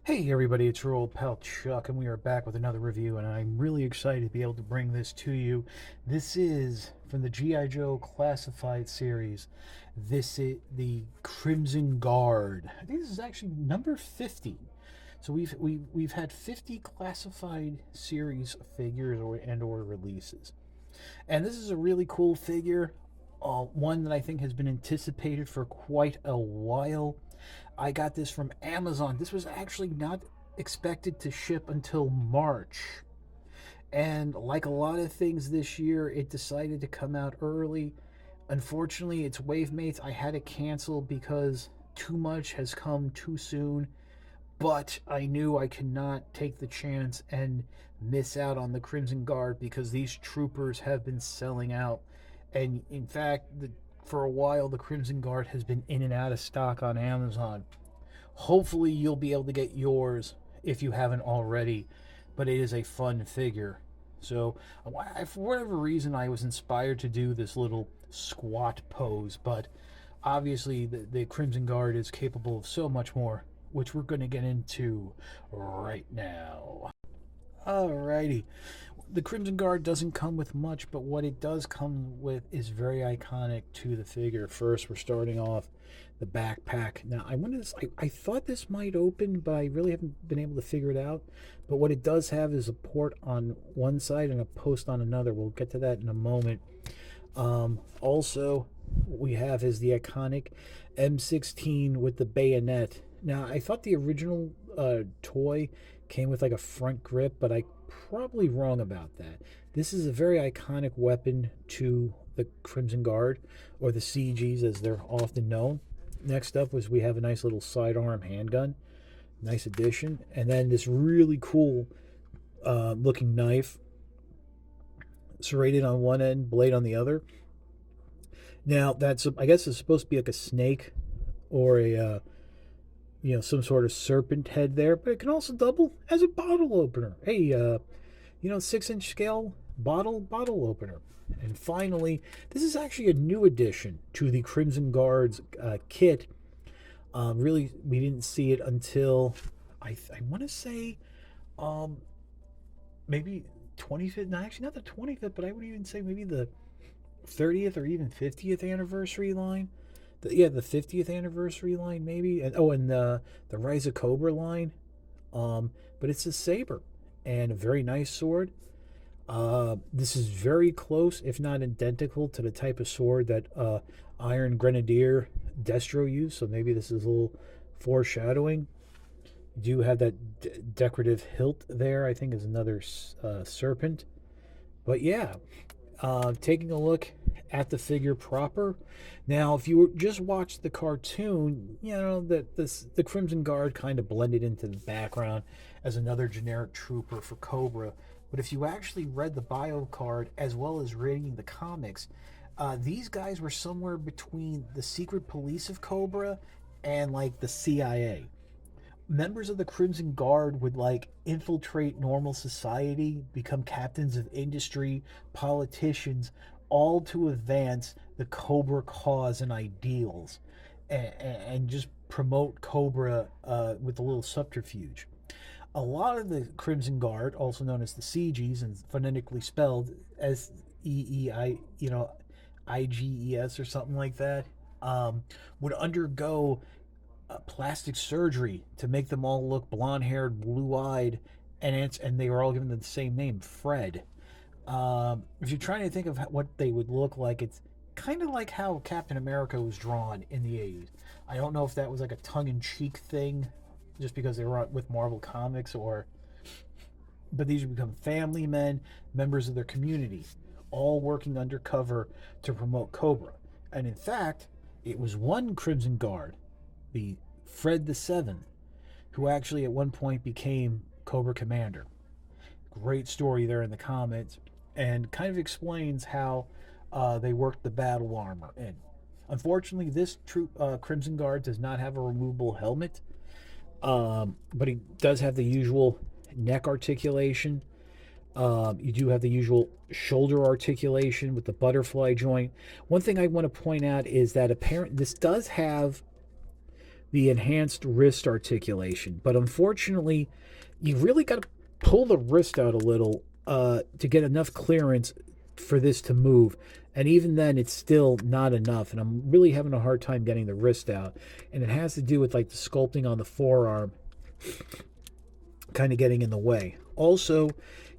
Hey everybody, it's your old pal Chuck, and we are back with another review, and I'm really excited to be able to bring this to you. This is from the G.I. Joe Classified series. This is the Crimson Guard. I think this is actually number 50. So we've had 50 classified series figures or releases. And this is a really cool figure, one that I think has been anticipated for quite a while. I got this from Amazon. This was actually not expected to ship until March. And like a lot of things this year, it decided to come out early. Unfortunately, it's Wavemates. I had to cancel because too much has come too soon. But I knew I could not take the chance and miss out on the Crimson Guard because these troopers have been selling out. And in fact, for a while, the Crimson Guard has been in and out of stock on Amazon. Hopefully, you'll be able to get yours if you haven't already. But it is a fun figure. So, for whatever reason, I was inspired to do this little squat pose. But obviously, the Crimson Guard is capable of so much more, which we're going to get into right now. Alrighty. The Crimson Guard doesn't come with much, but what it does come with is very iconic to the figure. First, we're starting off the backpack. Now, I thought this might open, but I really haven't been able to figure it out. But what it does have is a port on one side and a post on another. We'll get to that in a moment. Also, what we have is the iconic M16 with the bayonet. Now, I thought the original toy came with like a front grip, but I probably wrong about that. This is a very iconic weapon to the Crimson Guard, or the CGs as they're often known. Next up was we have a nice little sidearm handgun, nice addition, and then this really cool looking knife, serrated on one end, blade on the other. Now that's I guess it's supposed to be like a snake or a some sort of serpent head there, but it can also double as a bottle opener. Hey, 6-inch scale bottle opener. And finally, this is actually a new addition to the Crimson Guard's kit. Really, we didn't see it until I want to say maybe 25th. No, actually not the 25th, but I would even say maybe the 30th or even 50th anniversary line. The 50th anniversary line maybe, and the Rise of Cobra line. But it's a saber and a very nice sword. This is very close, if not identical, to the type of sword that Iron Grenadier Destro used. So maybe this is a little foreshadowing. You do have that decorative hilt there. I think is another serpent. But yeah, taking a look at the figure proper. Now, if you just watched the cartoon, you know that the Crimson Guard kind of blended into the background as another generic trooper for Cobra. But if you actually read the bio card as well as reading the comics, these guys were somewhere between the secret police of Cobra and like the CIA. Members of the Crimson Guard would like infiltrate normal society, become captains of industry, politicians, all to advance the Cobra cause and ideals, and just promote Cobra with a little subterfuge. A lot of the Crimson Guard, also known as the CGs and phonetically spelled SEEI, IGES or something like that, would undergo plastic surgery to make them all look blonde haired, blue eyed, and they were all given the same name, Fred. If you're trying to think of what they would look like, it's kind of like how Captain America was drawn in the 80s. I don't know if that was like a tongue in cheek thing just because they were with Marvel Comics, but these would become family men, members of their community, all working undercover to promote Cobra. And in fact, it was one Crimson Guard, the Fred the Seventh, who actually at one point became Cobra Commander. Great story there in the comments, and kind of explains how they worked the battle armor in. Unfortunately, this Crimson Guard does not have a removable helmet, but he does have the usual neck articulation. You do have the usual shoulder articulation with the butterfly joint. One thing I want to point out is that this does have the enhanced wrist articulation. But unfortunately, you really got to pull the wrist out a little to get enough clearance for this to move. And even then, it's still not enough. And I'm really having a hard time getting the wrist out. And it has to do with like the sculpting on the forearm kind of getting in the way. Also,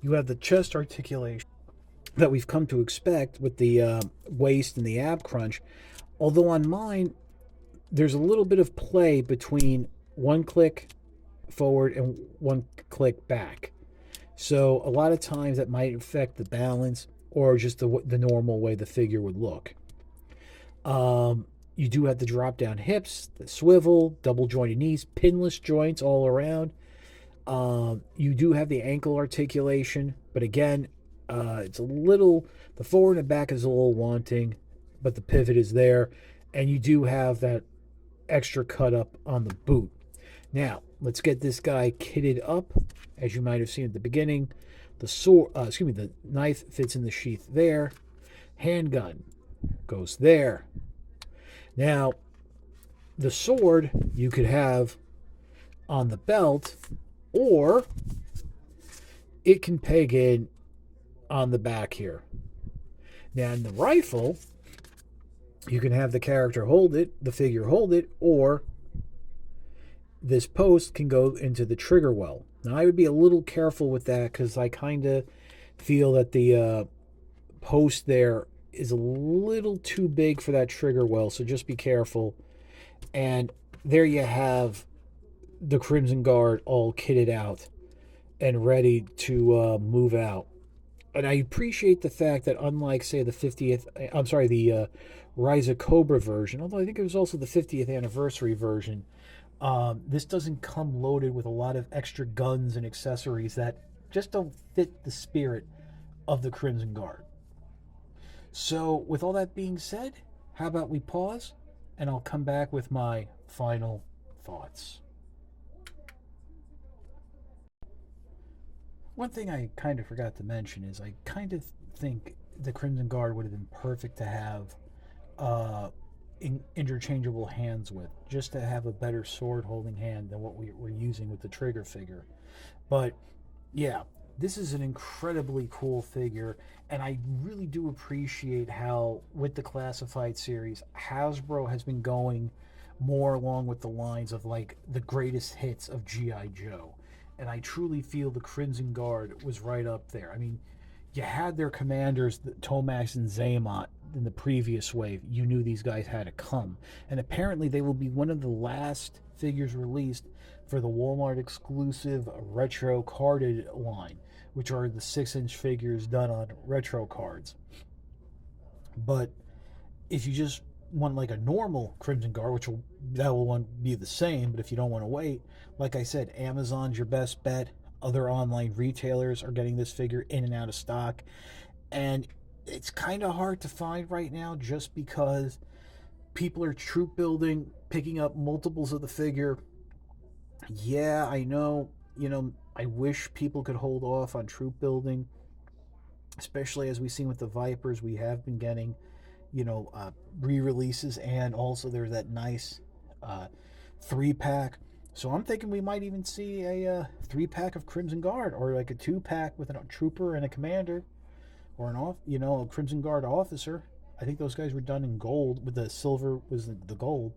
you have the chest articulation that we've come to expect with the waist and the ab crunch. Although on mine, there's a little bit of play between one click forward and one click back. So a lot of times that might affect the balance or just the normal way the figure would look. You do have the drop down hips, the swivel, double jointed knees, pinless joints all around. You do have the ankle articulation, but again, it's a little, the forward and back is a little wanting, but the pivot is there. And you do have that extra cut up on the boot. Now, let's get this guy kitted up. As you might have seen at the beginning, the knife fits in the sheath there. Handgun goes there. Now, the sword you could have on the belt, or it can peg in on the back here. Now, in the rifle, you can have the character hold it, the figure hold it, or this post can go into the trigger well. Now, I would be a little careful with that because I kind of feel that the post there is a little too big for that trigger well, so just be careful. And there you have the Crimson Guard all kitted out and ready to move out. And I appreciate the fact that unlike, say, the Rise of Cobra version, although I think it was also the 50th anniversary version, this doesn't come loaded with a lot of extra guns and accessories that just don't fit the spirit of the Crimson Guard. So, with all that being said, how about we pause and I'll come back with my final thoughts. One thing I kind of forgot to mention is I kind of think the Crimson Guard would have been perfect to have interchangeable hands with, just to have a better sword holding hand than what we're using with the trigger figure. But yeah, this is an incredibly cool figure, and I really do appreciate how, with the Classified series, Hasbro has been going more along with the lines of like the greatest hits of G.I. Joe. And I truly feel the Crimson Guard was right up there. I mean, you had their commanders, Tomax and Xamot, in the previous wave. You knew these guys had to come. And apparently they will be one of the last figures released for the Walmart exclusive retro carded line, which are the 6-inch figures done on retro cards. But if you just want like a normal Crimson Guard, that will be the same, but if you don't want to wait, like I said, Amazon's your best bet. Other online retailers are getting this figure in and out of stock, and it's kind of hard to find right now just because people are troop building, picking up multiples of the figure. Yeah, I know, I wish people could hold off on troop building, especially as we've seen with the Vipers. We have been getting re-releases, and also there's that nice 3-pack. So I'm thinking we might even see a 3-pack of Crimson Guard, or like a 2-pack with a trooper and a commander, or a Crimson Guard officer. I think those guys were done in gold, with the silver was the gold.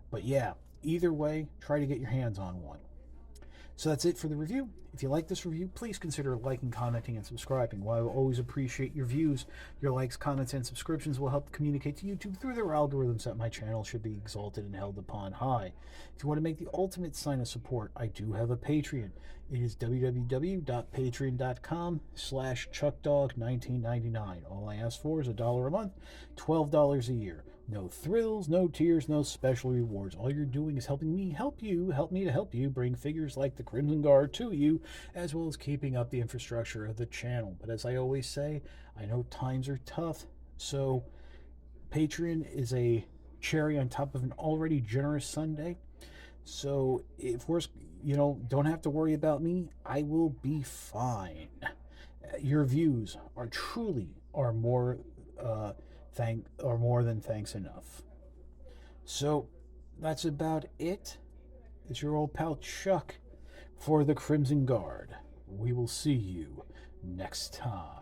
But yeah, either way, try to get your hands on one. So that's it for the review. If you like this review, please consider liking, commenting, and subscribing. While I will always appreciate your views, your likes, comments, and subscriptions will help communicate to YouTube through their algorithms that my channel should be exalted and held upon high. If you want to make the ultimate sign of support, I do have a Patreon. It is www.patreon.com/ChuckDog1999. All I ask for is $1 a month, $12 a year. No thrills, no tears, no special rewards. All you're doing is helping me help me to help you bring figures like the Crimson Guard to you, as well as keeping up the infrastructure of the channel. But as I always say, I know times are tough, so Patreon is a cherry on top of an already generous sundae. So if don't have to worry about me, I will be fine. Your views are more than thanks enough. So that's about it. It's your old pal Chuck for the Crimson Guard. We will see you next time.